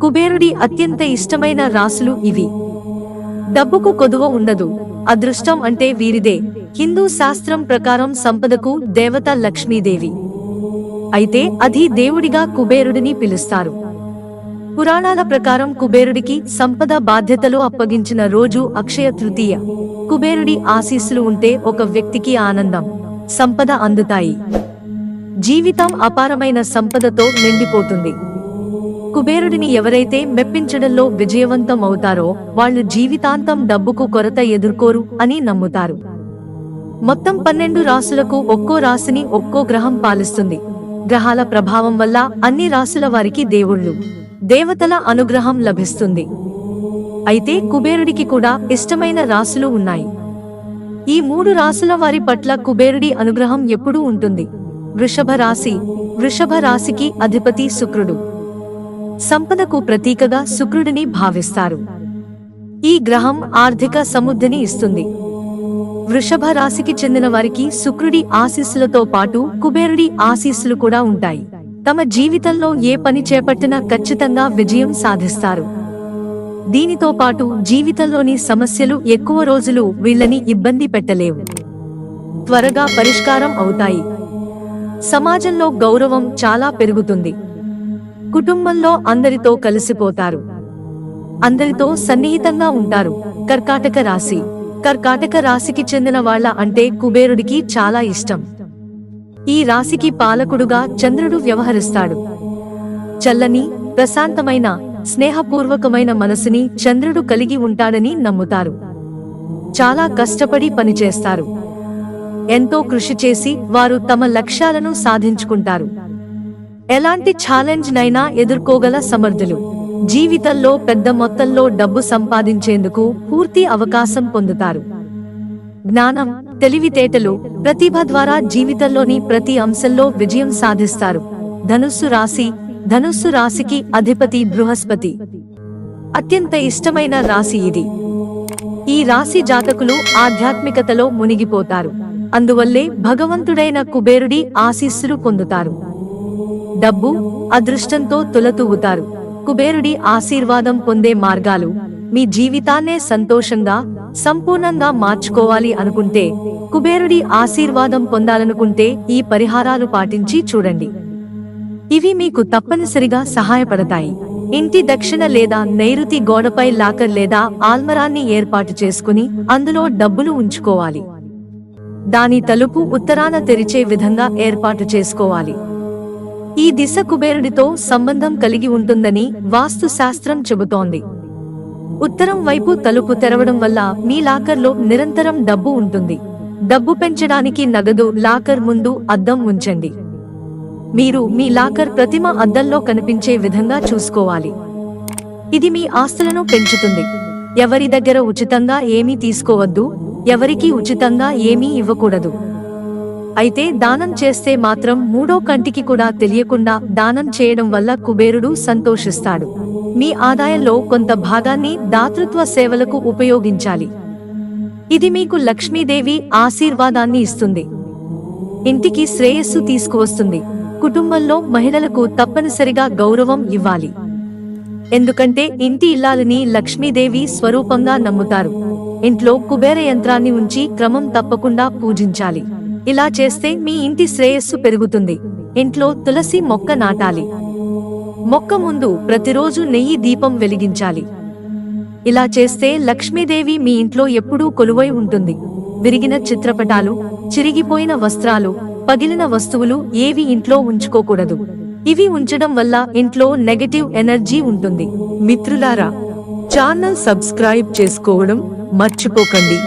కుబేరుడి అత్యంత ఇష్టమైన రాసులు ఇవి. డబ్బుకు కొదువ ఉండదు. అదృష్టం అంటే వీరిదే. హిందూ శాస్త్రం ప్రకారం సంపదకు దేవత లక్ష్మీదేవి. అయితే అది దేవుడిగా కుబేరుడిని పిలుస్తారు. పురాణాల ప్రకారం కుబేరుడికి సంపద బాధ్యతలు అప్పగించిన రోజు అక్షయ తృతీయ. కుబేరుడి ఆశీస్సులు ఉంటే ఒక వ్యక్తికి ఆనందం, సంపద అందుతాయి. జీవితం అపారమైన సంపదతో నిండిపోతుంది. కుబేరుడిని ఎవరైతే మెప్పించడంలో విజయవంతం అవుతారో వాళ్ళు జీవితాంతం డబ్బుకు కొరత ఎదుర్కోరు అని నమ్ముతారు. మొత్తం 12 రాసులకు ఒక్కో రాశిని ఒక్కో గ్రహం పాలిస్తుంది. గ్రహాల ప్రభావం వల్ల అన్ని రాసుల వారికి దేవుళ్ళు, దేవతల అనుగ్రహం లభిస్తుంది. అయితే కుబేరుడికి కూడా ఇష్టమైన రాసులు ఉన్నాయి. ఈ 3 రాసుల వారి పట్ల కుబేరుడి అనుగ్రహం ఎప్పుడూ ఉంటుంది. వృషభ రాశి. వృషభ రాశికి అధిపతి శుక్రుడు. సంపదకు ప్రతీకగా శుక్రుడిని భావిస్తారు. ఈ గ్రహం ఆర్థిక సమృద్ధిని ఇస్తుంది. వృషభ రాశికి చెందిన వారికి శుక్రుడి ఆశీస్సులతో పాటు కుబేరుడి ఆశీస్సులు కూడా ఉంటాయి. తమ జీవితంలో ఏ పని చేపట్టినా ఖచ్చితంగా విజయం సాధిస్తారు. దీనితో పాటు జీవితంలోని సమస్యలు ఎక్కువ రోజులు వీళ్ళని ఇబ్బంది పెట్టలేవు, త్వరగా పరిష్కారం అవుతాయి. సమాజంలో గౌరవం చాలా పెరుగుతుంది. కుటుంబంలో అందరితో కలిసిపోతారు. అందరితో సన్నిహితంగా ఉంటారు. కర్కాటక రాశి. కర్కాటక రాశికి చెందిన వాళ్ళ అంటే కుబేరుడికి చాలా ఇష్టం. ఈ రాశికి పాలకుడుగా చంద్రుడు వ్యవహరిస్తాడు. చల్లని, ప్రశాంతమైన, స్నేహపూర్వకమైన మనసుని చంద్రుడు కలిగి ఉంటాడని నమ్ముతారు. చాలా కష్టపడి పనిచేస్తారు. ఎంతో కృషి చేసి వారు తమ లక్ష్యాలను సాధించుకుంటారు. ఎలాంటి ఛాలెంజ్ నైనా ఎదుర్కోగల సమర్థులు. జీవితంలో పెద్ద మొత్తంలో డబ్బు సంపాదించేందుకు పూర్తి అవకాశం పొందుతారు. జ్ఞానం, తెలివితేటలు, ప్రతిభ ద్వారా జీవితంలోని ప్రతి అంశంలో విజయం సాధిస్తారు. ధనుస్సు రాశి. ధనుస్సు రాశికి అధిపతి బృహస్పతి. అత్యంత ఇష్టమైన రాశి ఇది. ఈ రాశి జాతకులు ఆధ్యాత్మికతలో మునిగిపోతారు. అందువల్లే భగవంతుడైన కుబేరుడి ఆశీస్సులు పొందుతారు. డబ్బు, అదృష్టంతో తులతూగుతారు. కుబేరుడి ఆశీర్వాదం పొందే మార్గాలు. మీ జీవితాన్నే సంతోషంగా, సంపూర్ణంగా మార్చుకోవాలి అనుకుంటే, కుబేరుడి ఆశీర్వాదం పొందాలనుకుంటే ఈ పరిహారాలు పాటించి చూడండి. ఇవి మీకు తప్పనిసరిగా సహాయపడతాయి. ఇంటి దక్షిణ లేదా నైరుతి గోడపై లాకర్ లేదా ఆల్మరాన్ని ఏర్పాటు చేసుకుని అందులో డబ్బులు ఉంచుకోవాలి. దాని తలుపు ఉత్తరాన తెరిచే విధంగా ఏర్పాటు చేసుకోవాలి. ఈ దిశ కుబేరుడితో సంబంధం కలిగి ఉంటుందని వాస్తు శాస్త్రం చెబుతోంది. ఉత్తరం వైపు తలుపు తెరవడం వల్ల మీ లాకర్లో నిరంతరం డబ్బు ఉంటుంది. డబ్బు పెంచడానికి నగదు లాకర్ ముందు అద్దం ఉంచండి. మీరు మీ లాకర్ ప్రతిమ అద్దంలో కనిపించే విధంగా చూసుకోవాలి. ఇది మీ ఆస్తులను పెంచుతుంది. ఎవరి దగ్గర ఉచితంగా ఏమీ తీసుకోవద్దు, ఎవరికీ ఉచితంగా ఏమీ ఇవ్వకూడదు. అయితే దానం చేస్తే మాత్రం మూడో కంటికి కూడా తెలియకుండా దానం చేయడం వల్ల కుబేరుడు సంతోషిస్తాడు. మీ ఆదాయంలో కొంత భాగాన్ని దాతృత్వ సేవలకు ఉపయోగించాలి. ఇది మీకు లక్ష్మీదేవి ఆశీర్వాదాన్ని ఇస్తుంది. ఇంటికి శ్రేయస్సు తీసుకువస్తుంది. కుటుంబంలో మహిళలకు తప్పనిసరిగా గౌరవం ఇవ్వాలి. ఎందుకంటే ఇంటి ఇల్లాలని లక్ష్మీదేవి స్వరూపంగా నమ్ముతారు. ఇంట్లో కుబేర యంత్రాన్ని ఉంచి క్రమం తప్పకుండా పూజించాలి. ఇలా చేస్తే మీ ఇంటి శ్రేయస్సు పెరుగుతుంది. ఇంట్లో తులసి మొక్క నాటాలి. మొక్క ముందు ప్రతిరోజు నెయ్యి దీపం వెలిగించాలి. ఇలా చేస్తే లక్ష్మీదేవి మీ ఇంట్లో ఎప్పుడూ కొలువై ఉంటుంది. విరిగిన చిత్రపటాలు, చిరిగిపోయిన వస్త్రాలు, పగిలిన వస్తువులు ఏవి ఇంట్లో ఉంచుకోకూడదు. ఇవి ఉంచడం వల్ల ఇంట్లో నెగటివ్ ఎనర్జీ ఉంటుంది. మిత్రులారా, ఛానల్ సబ్స్క్రైబ్ చేసుకోవడం మర్చిపోకండి.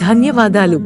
ధన్యవాదాలు.